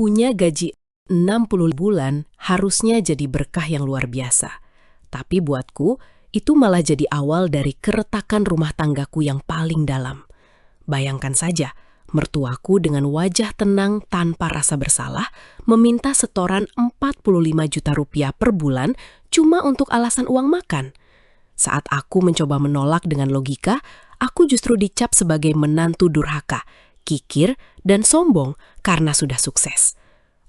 Punya gaji 60 bulan harusnya jadi berkah yang luar biasa. Tapi buatku, itu malah jadi awal dari keretakan rumah tanggaku yang paling dalam. Bayangkan saja, mertuaku dengan wajah tenang tanpa rasa bersalah meminta setoran 45 juta rupiah per bulan cuma untuk alasan uang makan. Saat aku mencoba menolak dengan logika, aku justru dicap sebagai menantu durhaka, kikir, dan sombong karena sudah sukses.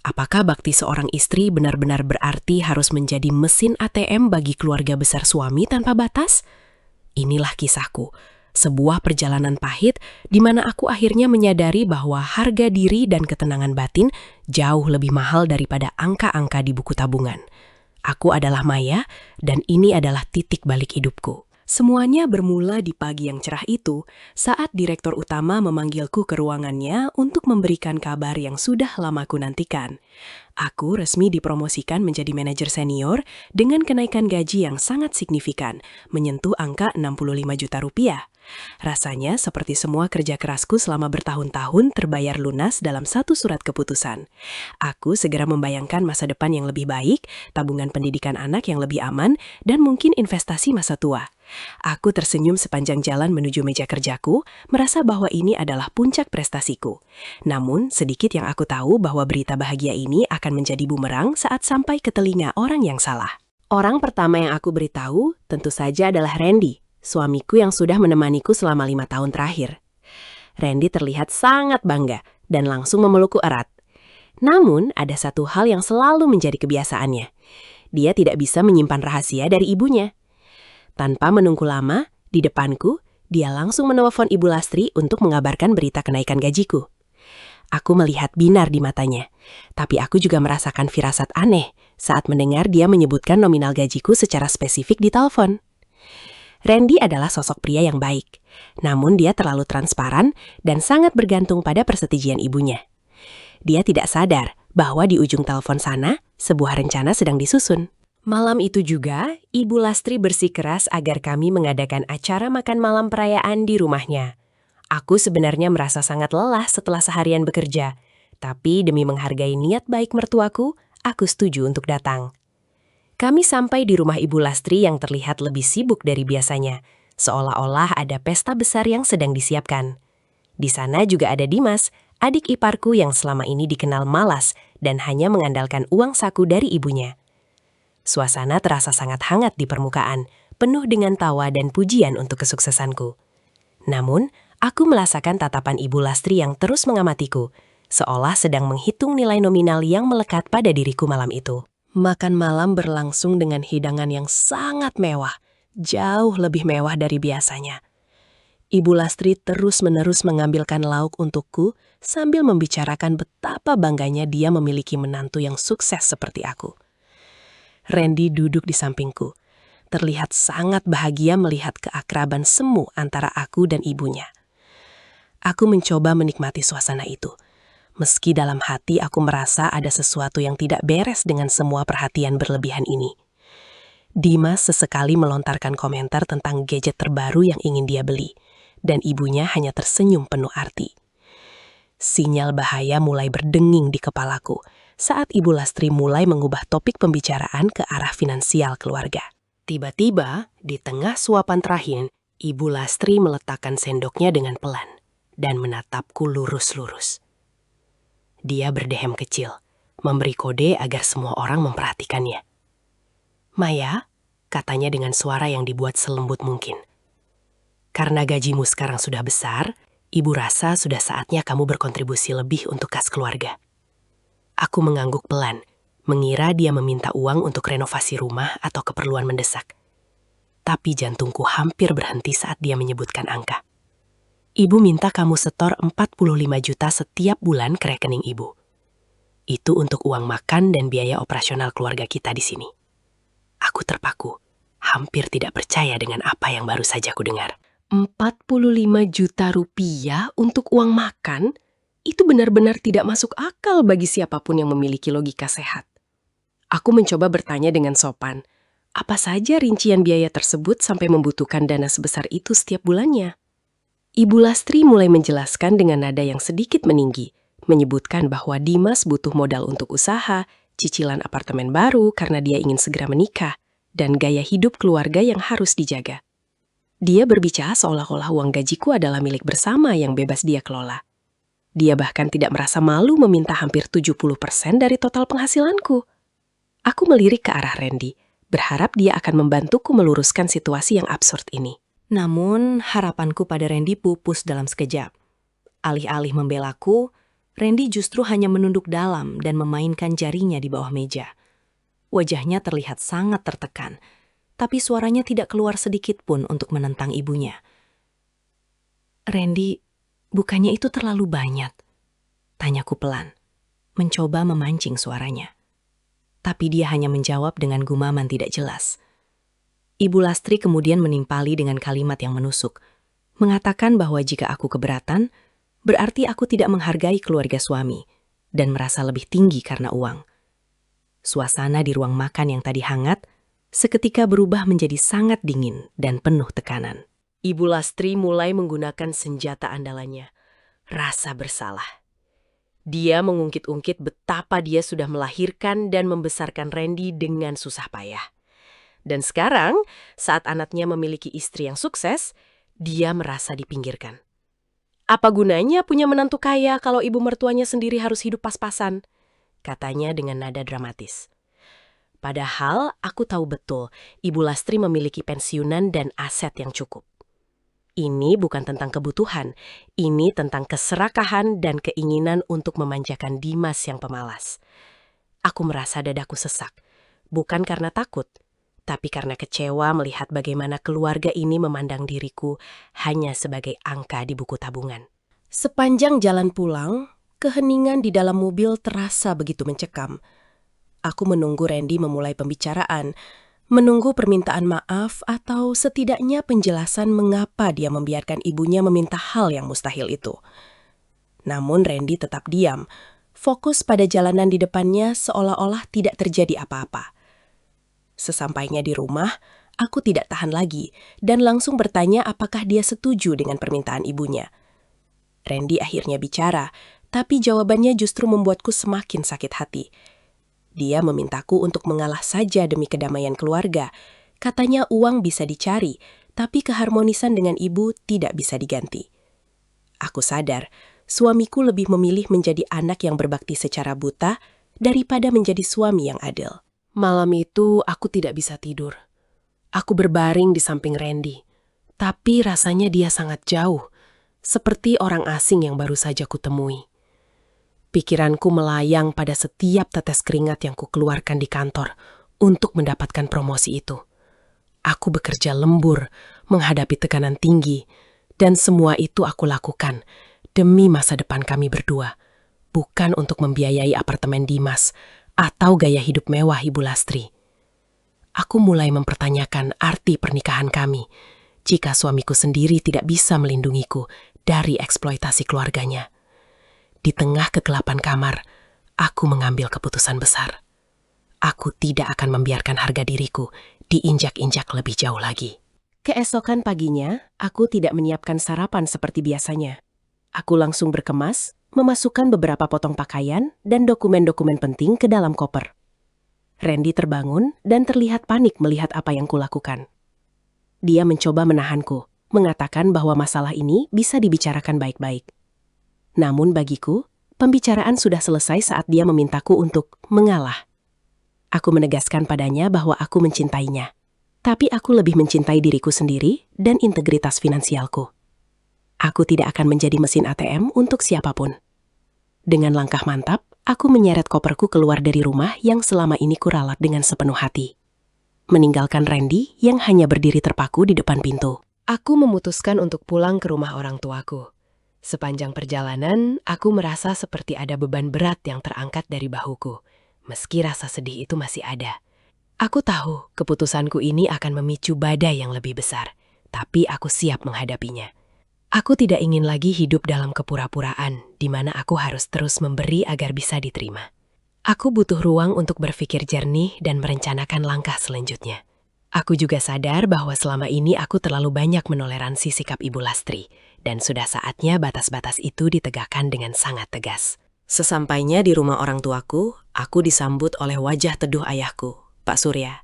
Apakah bakti seorang istri benar-benar berarti harus menjadi mesin ATM bagi keluarga besar suami tanpa batas? Inilah kisahku, sebuah perjalanan pahit di mana aku akhirnya menyadari bahwa harga diri dan ketenangan batin jauh lebih mahal daripada angka-angka di buku tabungan. Aku adalah Maya, dan ini adalah titik balik hidupku. Semuanya bermula di pagi yang cerah itu, saat direktur utama memanggilku ke ruangannya untuk memberikan kabar yang sudah lama ku nantikan. Aku resmi dipromosikan menjadi manajer senior dengan kenaikan gaji yang sangat signifikan, menyentuh angka 65 juta rupiah. Rasanya seperti semua kerja kerasku selama bertahun-tahun terbayar lunas dalam satu surat keputusan. Aku segera membayangkan masa depan yang lebih baik, tabungan pendidikan anak yang lebih aman, dan mungkin investasi masa tua. Aku tersenyum sepanjang jalan menuju meja kerjaku, merasa bahwa ini adalah puncak prestasiku. Namun, sedikit yang aku tahu bahwa berita bahagia ini akan menjadi bumerang saat sampai ke telinga orang yang salah. Orang pertama yang aku beritahu tentu saja adalah Randy, suamiku yang sudah menemaniku selama 5 tahun terakhir. Randy terlihat sangat bangga dan langsung memelukku erat. Namun, ada satu hal yang selalu menjadi kebiasaannya. Dia tidak bisa menyimpan rahasia dari ibunya. Tanpa menunggu lama, di depanku, dia langsung menelpon Ibu Lastri untuk mengabarkan berita kenaikan gajiku. Aku melihat binar di matanya, tapi aku juga merasakan firasat aneh saat mendengar dia menyebutkan nominal gajiku secara spesifik di telepon. Randy adalah sosok pria yang baik, namun dia terlalu transparan dan sangat bergantung pada persetujuan ibunya. Dia tidak sadar bahwa di ujung telepon sana, sebuah rencana sedang disusun. Malam itu juga, Ibu Lastri bersikeras agar kami mengadakan acara makan malam perayaan di rumahnya. Aku sebenarnya merasa sangat lelah setelah seharian bekerja, tapi demi menghargai niat baik mertuaku, aku setuju untuk datang. Kami sampai di rumah Ibu Lastri yang terlihat lebih sibuk dari biasanya, seolah-olah ada pesta besar yang sedang disiapkan. Di sana juga ada Dimas, adik iparku yang selama ini dikenal malas dan hanya mengandalkan uang saku dari ibunya. Suasana terasa sangat hangat di permukaan, penuh dengan tawa dan pujian untuk kesuksesanku. Namun, aku merasakan tatapan Ibu Lastri yang terus mengamatiku, seolah sedang menghitung nilai nominal yang melekat pada diriku malam itu. Makan malam berlangsung dengan hidangan yang sangat mewah, jauh lebih mewah dari biasanya. Ibu Lastri terus-menerus mengambilkan lauk untukku sambil membicarakan betapa bangganya dia memiliki menantu yang sukses seperti aku. Randy duduk di sampingku, terlihat sangat bahagia melihat keakraban semu antara aku dan ibunya. Aku mencoba menikmati suasana itu. Meski dalam hati aku merasa ada sesuatu yang tidak beres dengan semua perhatian berlebihan ini. Dimas sesekali melontarkan komentar tentang gadget terbaru yang ingin dia beli, dan ibunya hanya tersenyum penuh arti. Sinyal bahaya mulai berdenging di kepalaku saat Ibu Lastri mulai mengubah topik pembicaraan ke arah finansial keluarga. Tiba-tiba, di tengah suapan terakhir, Ibu Lastri meletakkan sendoknya dengan pelan dan menatapku lurus-lurus. Dia berdehem kecil, memberi kode agar semua orang memperhatikannya. "Maya," katanya dengan suara yang dibuat selembut mungkin. "Karena gajimu sekarang sudah besar, Ibu rasa sudah saatnya kamu berkontribusi lebih untuk kas keluarga." Aku mengangguk pelan, mengira dia meminta uang untuk renovasi rumah atau keperluan mendesak. Tapi jantungku hampir berhenti saat dia menyebutkan angka. "Ibu minta kamu setor 45 juta setiap bulan ke rekening Ibu. Itu untuk uang makan dan biaya operasional keluarga kita di sini." Aku terpaku, hampir tidak percaya dengan apa yang baru saja ku dengar. 45 juta rupiah untuk uang makan? Itu benar-benar tidak masuk akal bagi siapapun yang memiliki logika sehat. Aku mencoba bertanya dengan sopan, apa saja rincian biaya tersebut sampai membutuhkan dana sebesar itu setiap bulannya? Ibu Lastri mulai menjelaskan dengan nada yang sedikit meninggi, menyebutkan bahwa Dimas butuh modal untuk usaha, cicilan apartemen baru karena dia ingin segera menikah, dan gaya hidup keluarga yang harus dijaga. Dia berbicara seolah-olah uang gajiku adalah milik bersama yang bebas dia kelola. Dia bahkan tidak merasa malu meminta hampir 70% dari total penghasilanku. Aku melirik ke arah Randy, berharap dia akan membantuku meluruskan situasi yang absurd ini. Namun, harapanku pada Randy pupus dalam sekejap. Alih-alih membelaku, Randy justru hanya menunduk dalam dan memainkan jarinya di bawah meja. Wajahnya terlihat sangat tertekan, tapi suaranya tidak keluar sedikit pun untuk menentang ibunya. "Randy, bukannya itu terlalu banyak?" tanyaku pelan, mencoba memancing suaranya. Tapi dia hanya menjawab dengan gumaman tidak jelas. Ibu Lastri kemudian menimpali dengan kalimat yang menusuk, mengatakan bahwa jika aku keberatan, berarti aku tidak menghargai keluarga suami dan merasa lebih tinggi karena uang. Suasana di ruang makan yang tadi hangat seketika berubah menjadi sangat dingin dan penuh tekanan. Ibu Lastri mulai menggunakan senjata andalannya, rasa bersalah. Dia mengungkit-ungkit betapa dia sudah melahirkan dan membesarkan Randy dengan susah payah. Dan sekarang, saat anaknya memiliki istri yang sukses, dia merasa dipinggirkan. "Apa gunanya punya menantu kaya kalau ibu mertuanya sendiri harus hidup pas-pasan?" katanya dengan nada dramatis. Padahal aku tahu betul Ibu Lastri memiliki pensiunan dan aset yang cukup. Ini bukan tentang kebutuhan, ini tentang keserakahan dan keinginan untuk memanjakan Dimas yang pemalas. Aku merasa dadaku sesak, bukan karena takut, tapi karena kecewa melihat bagaimana keluarga ini memandang diriku hanya sebagai angka di buku tabungan. Sepanjang jalan pulang, keheningan di dalam mobil terasa begitu mencekam. Aku menunggu Randy memulai pembicaraan, menunggu permintaan maaf atau setidaknya penjelasan mengapa dia membiarkan ibunya meminta hal yang mustahil itu. Namun Randy tetap diam, fokus pada jalanan di depannya seolah-olah tidak terjadi apa-apa. Sesampainya di rumah, aku tidak tahan lagi dan langsung bertanya apakah dia setuju dengan permintaan ibunya. Randy akhirnya bicara, tapi jawabannya justru membuatku semakin sakit hati. Dia memintaku untuk mengalah saja demi kedamaian keluarga. Katanya uang bisa dicari, tapi keharmonisan dengan ibu tidak bisa diganti. Aku sadar, suamiku lebih memilih menjadi anak yang berbakti secara buta daripada menjadi suami yang adil. Malam itu aku tidak bisa tidur. Aku berbaring di samping Randy, tapi rasanya dia sangat jauh, seperti orang asing yang baru saja kutemui. Pikiranku melayang pada setiap tetes keringat yang kukeluarkan di kantor untuk mendapatkan promosi itu. Aku bekerja lembur, menghadapi tekanan tinggi, dan semua itu aku lakukan demi masa depan kami berdua, bukan untuk membiayai apartemen Dimas atau gaya hidup mewah Ibu Lastri. Aku mulai mempertanyakan arti pernikahan kami jika suamiku sendiri tidak bisa melindungiku dari eksploitasi keluarganya. Di tengah kegelapan kamar, aku mengambil keputusan besar. Aku tidak akan membiarkan harga diriku diinjak-injak lebih jauh lagi. Keesokan paginya, aku tidak menyiapkan sarapan seperti biasanya. Aku langsung berkemas, memasukkan beberapa potong pakaian dan dokumen-dokumen penting ke dalam koper. Randy terbangun dan terlihat panik melihat apa yang kulakukan. Dia mencoba menahanku, mengatakan bahwa masalah ini bisa dibicarakan baik-baik. Namun bagiku, pembicaraan sudah selesai saat dia memintaku untuk mengalah. Aku menegaskan padanya bahwa aku mencintainya, tapi aku lebih mencintai diriku sendiri dan integritas finansialku. Aku tidak akan menjadi mesin ATM untuk siapapun. Dengan langkah mantap, aku menyeret koperku keluar dari rumah yang selama ini kuralat dengan sepenuh hati. Meninggalkan Randy yang hanya berdiri terpaku di depan pintu. Aku memutuskan untuk pulang ke rumah orang tuaku. Sepanjang perjalanan, aku merasa seperti ada beban berat yang terangkat dari bahuku, meski rasa sedih itu masih ada. Aku tahu keputusanku ini akan memicu badai yang lebih besar, tapi aku siap menghadapinya. Aku tidak ingin lagi hidup dalam kepura-puraan, di mana aku harus terus memberi agar bisa diterima. Aku butuh ruang untuk berpikir jernih dan merencanakan langkah selanjutnya. Aku juga sadar bahwa selama ini aku terlalu banyak menoleransi sikap Ibu Lastri, dan sudah saatnya batas-batas itu ditegakkan dengan sangat tegas. Sesampainya di rumah orang tuaku, aku disambut oleh wajah teduh ayahku, Pak Surya.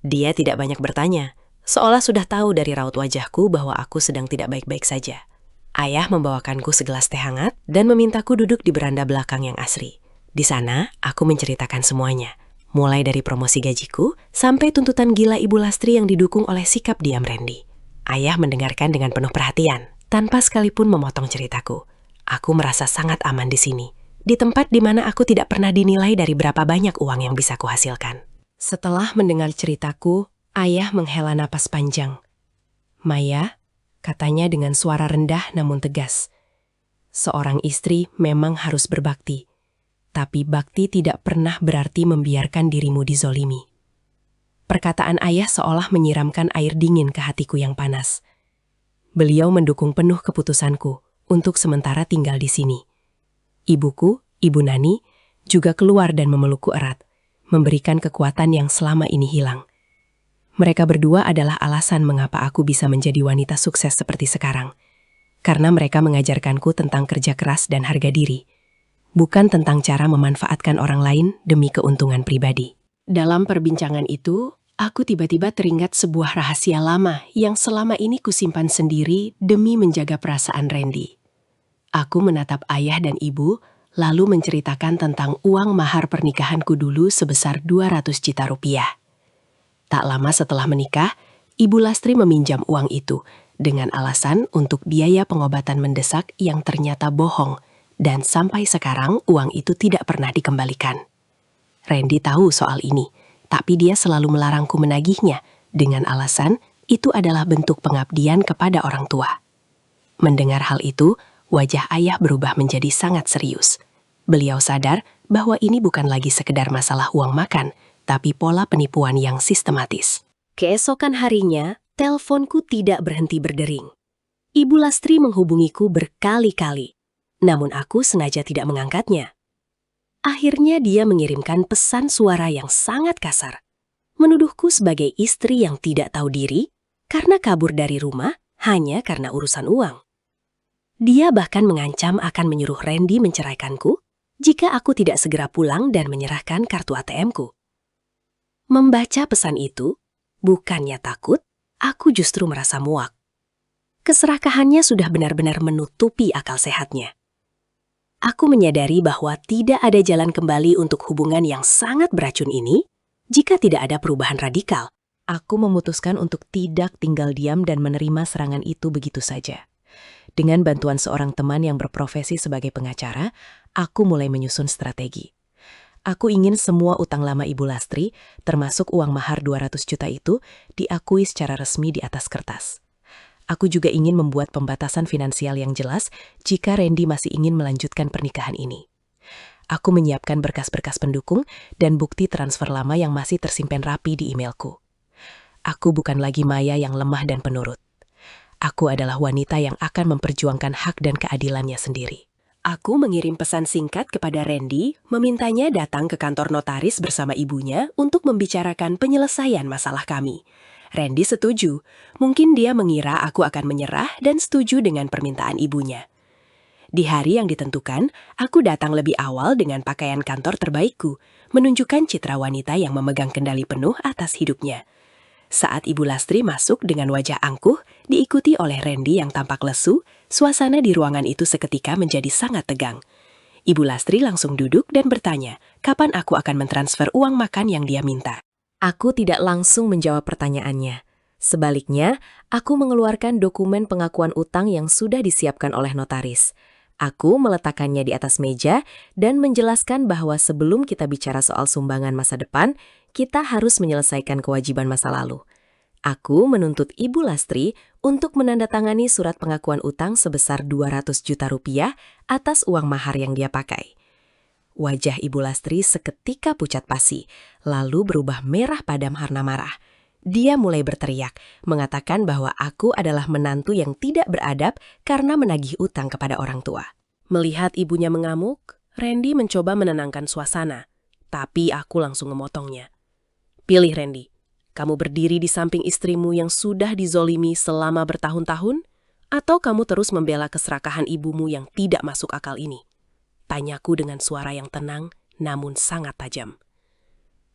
Dia tidak banyak bertanya, seolah sudah tahu dari raut wajahku bahwa aku sedang tidak baik-baik saja. Ayah membawakanku segelas teh hangat dan memintaku duduk di beranda belakang yang asri. Di sana, aku menceritakan semuanya, mulai dari promosi gajiku sampai tuntutan gila Ibu Lastri yang didukung oleh sikap diam Randy. Ayah mendengarkan dengan penuh perhatian, tanpa sekalipun memotong ceritaku. Aku merasa sangat aman di sini, di tempat di mana aku tidak pernah dinilai dari berapa banyak uang yang bisa kuhasilkan. Setelah mendengar ceritaku, ayah menghela napas panjang. "Maya," katanya dengan suara rendah namun tegas, "seorang istri memang harus berbakti. Tapi bakti tidak pernah berarti membiarkan dirimu dizolimi." Perkataan ayah seolah menyiramkan air dingin ke hatiku yang panas. Beliau mendukung penuh keputusanku untuk sementara tinggal di sini. Ibuku, Ibu Nani, juga keluar dan memelukku erat, memberikan kekuatan yang selama ini hilang. Mereka berdua adalah alasan mengapa aku bisa menjadi wanita sukses seperti sekarang. Karena mereka mengajarkanku tentang kerja keras dan harga diri, bukan tentang cara memanfaatkan orang lain demi keuntungan pribadi. Dalam perbincangan itu, aku tiba-tiba teringat sebuah rahasia lama yang selama ini kusimpan sendiri demi menjaga perasaan Randy. Aku menatap ayah dan ibu, lalu menceritakan tentang uang mahar pernikahanku dulu sebesar 200 juta rupiah. Tak lama setelah menikah, Ibu Lastri meminjam uang itu dengan alasan untuk biaya pengobatan mendesak yang ternyata bohong, dan sampai sekarang uang itu tidak pernah dikembalikan. Randy tahu soal ini, tapi dia selalu melarangku menagihnya dengan alasan itu adalah bentuk pengabdian kepada orang tua. Mendengar hal itu, wajah ayah berubah menjadi sangat serius. Beliau sadar bahwa ini bukan lagi sekedar masalah uang makan, tapi pola penipuan yang sistematis. Keesokan harinya, teleponku tidak berhenti berdering. Ibu Lastri menghubungiku berkali-kali, namun aku sengaja tidak mengangkatnya. Akhirnya dia mengirimkan pesan suara yang sangat kasar, menuduhku sebagai istri yang tidak tahu diri karena kabur dari rumah hanya karena urusan uang. Dia bahkan mengancam akan menyuruh Randy menceraikanku jika aku tidak segera pulang dan menyerahkan kartu ATM-ku. Membaca pesan itu, bukannya takut, aku justru merasa muak. Keserakahannya sudah benar-benar menutupi akal sehatnya. Aku menyadari bahwa tidak ada jalan kembali untuk hubungan yang sangat beracun ini jika tidak ada perubahan radikal. Aku memutuskan untuk tidak tinggal diam dan menerima serangan itu begitu saja. Dengan bantuan seorang teman yang berprofesi sebagai pengacara, aku mulai menyusun strategi. Aku ingin semua utang lama Ibu Lastri, termasuk uang mahar 200 juta itu, diakui secara resmi di atas kertas. Aku juga ingin membuat pembatasan finansial yang jelas jika Randy masih ingin melanjutkan pernikahan ini. Aku menyiapkan berkas-berkas pendukung dan bukti transfer lama yang masih tersimpan rapi di emailku. Aku bukan lagi Maya yang lemah dan penurut. Aku adalah wanita yang akan memperjuangkan hak dan keadilannya sendiri. Aku mengirim pesan singkat kepada Randy, memintanya datang ke kantor notaris bersama ibunya untuk membicarakan penyelesaian masalah kami. Randy setuju. Mungkin dia mengira aku akan menyerah dan setuju dengan permintaan ibunya. Di hari yang ditentukan, aku datang lebih awal dengan pakaian kantor terbaikku, menunjukkan citra wanita yang memegang kendali penuh atas hidupnya. Saat Ibu Lastri masuk dengan wajah angkuh, diikuti oleh Randy yang tampak lesu, suasana di ruangan itu seketika menjadi sangat tegang. Ibu Lastri langsung duduk dan bertanya, kapan aku akan mentransfer uang makan yang dia minta. Aku tidak langsung menjawab pertanyaannya. Sebaliknya, aku mengeluarkan dokumen pengakuan utang yang sudah disiapkan oleh notaris. Aku meletakkannya di atas meja dan menjelaskan bahwa sebelum kita bicara soal sumbangan masa depan, kita harus menyelesaikan kewajiban masa lalu. Aku menuntut Ibu Lastri untuk menandatangani surat pengakuan utang sebesar 200 juta rupiah atas uang mahar yang dia pakai. Wajah Ibu Lastri seketika pucat pasi, lalu berubah merah padam karena marah. Dia mulai berteriak, mengatakan bahwa aku adalah menantu yang tidak beradab karena menagih utang kepada orang tua. Melihat ibunya mengamuk, Randy mencoba menenangkan suasana, tapi aku langsung memotongnya. Pilih Randy, kamu berdiri di samping istrimu yang sudah dizolimi selama bertahun-tahun, atau kamu terus membela keserakahan ibumu yang tidak masuk akal ini? Tanyaku dengan suara yang tenang, namun sangat tajam.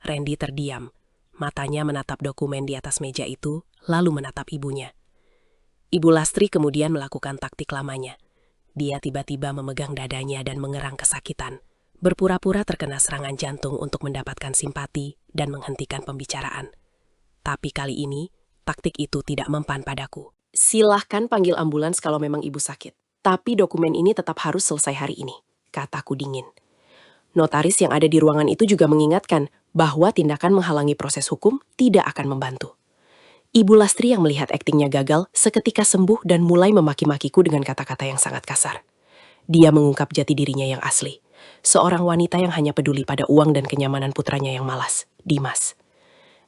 Randy terdiam. Matanya menatap dokumen di atas meja itu, lalu menatap ibunya. Ibu Lastri kemudian melakukan taktik lamanya. Dia tiba-tiba memegang dadanya dan mengerang kesakitan, berpura-pura terkena serangan jantung untuk mendapatkan simpati dan menghentikan pembicaraan. Tapi kali ini, taktik itu tidak mempan padaku. Silahkan panggil ambulans kalau memang ibu sakit. Tapi dokumen ini tetap harus selesai hari ini, kataku dingin. Notaris yang ada di ruangan itu juga mengingatkan bahwa tindakan menghalangi proses hukum tidak akan membantu. Ibu Lastri yang melihat aktingnya gagal seketika sembuh dan mulai memaki-makiku dengan kata-kata yang sangat kasar. Dia mengungkap jati dirinya yang asli. Seorang wanita yang hanya peduli pada uang dan kenyamanan putranya yang malas, Dimas.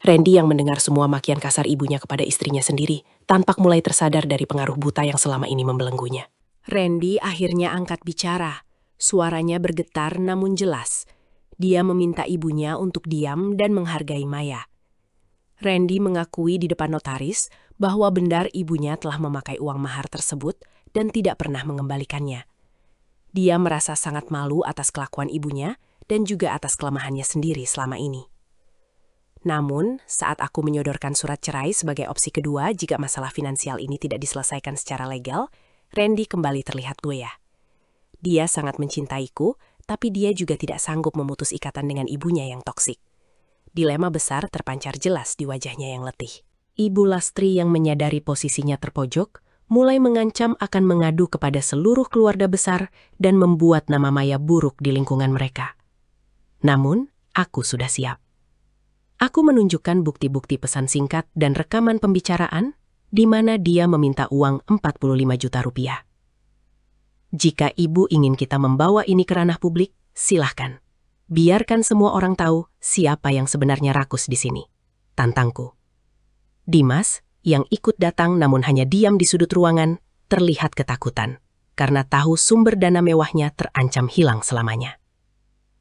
Randy yang mendengar semua makian kasar ibunya kepada istrinya sendiri, tampak mulai tersadar dari pengaruh buta yang selama ini membelenggunya. Randy akhirnya angkat bicara. Suaranya bergetar namun jelas. Dia meminta ibunya untuk diam dan menghargai Maya. Randy mengakui di depan notaris bahwa benar ibunya telah memakai uang mahar tersebut dan tidak pernah mengembalikannya. Dia merasa sangat malu atas kelakuan ibunya dan juga atas kelemahannya sendiri selama ini. Namun, saat aku menyodorkan surat cerai sebagai opsi kedua jika masalah finansial ini tidak diselesaikan secara legal, Randy kembali terlihat goyah. Dia sangat mencintaiku, tapi dia juga tidak sanggup memutus ikatan dengan ibunya yang toksik. Dilema besar terpancar jelas di wajahnya yang letih. Ibu Lastri yang menyadari posisinya terpojok, mulai mengancam akan mengadu kepada seluruh keluarga besar dan membuat nama Maya buruk di lingkungan mereka. Namun, aku sudah siap. Aku menunjukkan bukti-bukti pesan singkat dan rekaman pembicaraan di mana dia meminta uang 45 juta rupiah. Jika ibu ingin kita membawa ini ke ranah publik, silahkan. Biarkan semua orang tahu siapa yang sebenarnya rakus di sini. Tantangku. Dimas, yang ikut datang namun hanya diam di sudut ruangan, terlihat ketakutan karena tahu sumber dana mewahnya terancam hilang selamanya.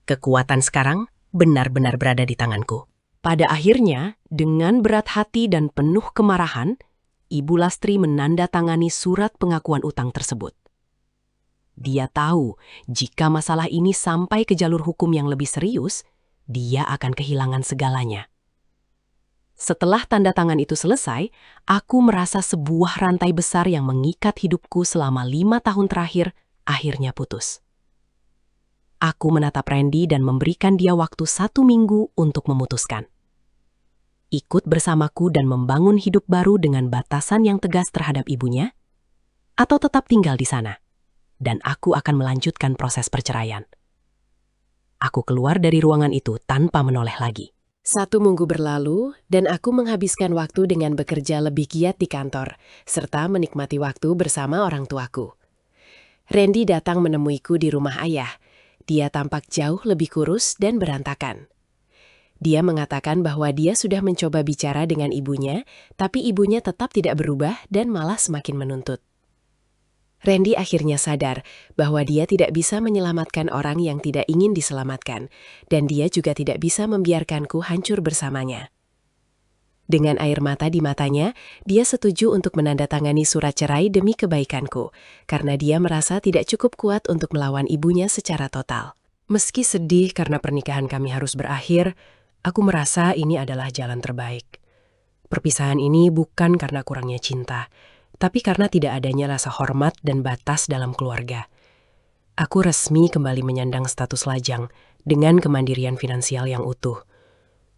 Kekuatan sekarang benar-benar berada di tanganku. Pada akhirnya, dengan berat hati dan penuh kemarahan, Ibu Lastri menandatangani surat pengakuan utang tersebut. Dia tahu jika masalah ini sampai ke jalur hukum yang lebih serius, dia akan kehilangan segalanya. Setelah tanda tangan itu selesai, aku merasa sebuah rantai besar yang mengikat hidupku selama 5 tahun terakhir akhirnya putus. Aku menatap Randy dan memberikan dia waktu 1 minggu untuk memutuskan. Ikut bersamaku dan membangun hidup baru dengan batasan yang tegas terhadap ibunya, atau tetap tinggal di sana, dan aku akan melanjutkan proses perceraian. Aku keluar dari ruangan itu tanpa menoleh lagi. 1 minggu berlalu, dan aku menghabiskan waktu dengan bekerja lebih giat di kantor, serta menikmati waktu bersama orang tuaku. Randy datang menemuiku di rumah ayah. Dia tampak jauh lebih kurus dan berantakan. Dia mengatakan bahwa dia sudah mencoba bicara dengan ibunya, tapi ibunya tetap tidak berubah dan malah semakin menuntut. Randy akhirnya sadar bahwa dia tidak bisa menyelamatkan orang yang tidak ingin diselamatkan, dan dia juga tidak bisa membiarkanku hancur bersamanya. Dengan air mata di matanya, dia setuju untuk menandatangani surat cerai demi kebaikanku, karena dia merasa tidak cukup kuat untuk melawan ibunya secara total. Meski sedih karena pernikahan kami harus berakhir, aku merasa ini adalah jalan terbaik. Perpisahan ini bukan karena kurangnya cinta, tapi karena tidak adanya rasa hormat dan batas dalam keluarga. Aku resmi kembali menyandang status lajang dengan kemandirian finansial yang utuh.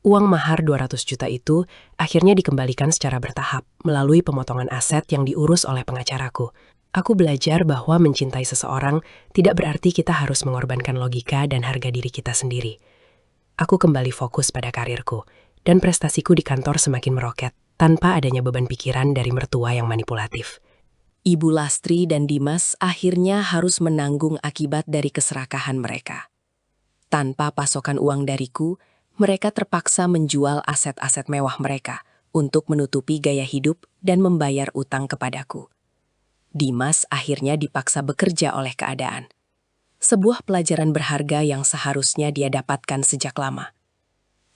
Uang mahar 200 juta itu akhirnya dikembalikan secara bertahap melalui pemotongan aset yang diurus oleh pengacaraku. Aku belajar bahwa mencintai seseorang tidak berarti kita harus mengorbankan logika dan harga diri kita sendiri. Aku kembali fokus pada karirku, dan prestasiku di kantor semakin meroket, tanpa adanya beban pikiran dari mertua yang manipulatif. Ibu Lastri dan Dimas akhirnya harus menanggung akibat dari keserakahan mereka. Tanpa pasokan uang dariku, mereka terpaksa menjual aset-aset mewah mereka untuk menutupi gaya hidup dan membayar utang kepadaku. Dimas akhirnya dipaksa bekerja oleh keadaan. Sebuah pelajaran berharga yang seharusnya dia dapatkan sejak lama.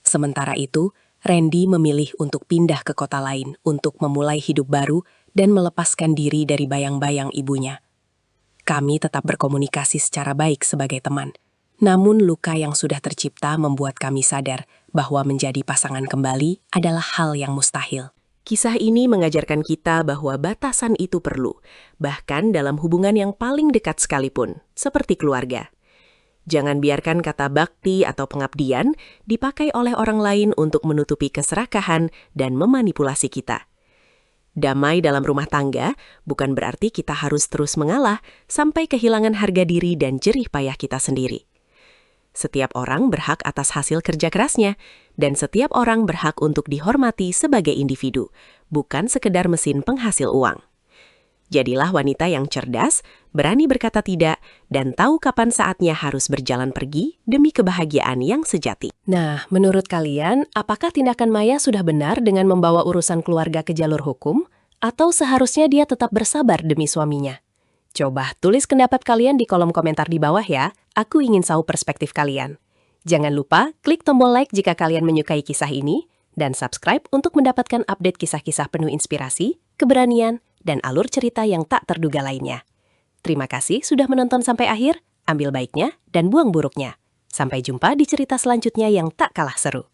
Sementara itu, Randy memilih untuk pindah ke kota lain untuk memulai hidup baru dan melepaskan diri dari bayang-bayang ibunya. Kami tetap berkomunikasi secara baik sebagai teman. Namun luka yang sudah tercipta membuat kami sadar bahwa menjadi pasangan kembali adalah hal yang mustahil. Kisah ini mengajarkan kita bahwa batasan itu perlu, bahkan dalam hubungan yang paling dekat sekalipun, seperti keluarga. Jangan biarkan kata bakti atau pengabdian dipakai oleh orang lain untuk menutupi keserakahan dan memanipulasi kita. Damai dalam rumah tangga bukan berarti kita harus terus mengalah sampai kehilangan harga diri dan jerih payah kita sendiri. Setiap orang berhak atas hasil kerja kerasnya, dan setiap orang berhak untuk dihormati sebagai individu, bukan sekedar mesin penghasil uang. Jadilah wanita yang cerdas, berani berkata tidak, dan tahu kapan saatnya harus berjalan pergi demi kebahagiaan yang sejati. Nah, menurut kalian, apakah tindakan Maya sudah benar dengan membawa urusan keluarga ke jalur hukum? Atau seharusnya dia tetap bersabar demi suaminya? Coba tulis pendapat kalian di kolom komentar di bawah ya. Aku ingin tahu perspektif kalian. Jangan lupa klik tombol like jika kalian menyukai kisah ini, dan subscribe untuk mendapatkan update kisah-kisah penuh inspirasi, keberanian, dan alur cerita yang tak terduga lainnya. Terima kasih sudah menonton sampai akhir, ambil baiknya dan buang buruknya. Sampai jumpa di cerita selanjutnya yang tak kalah seru.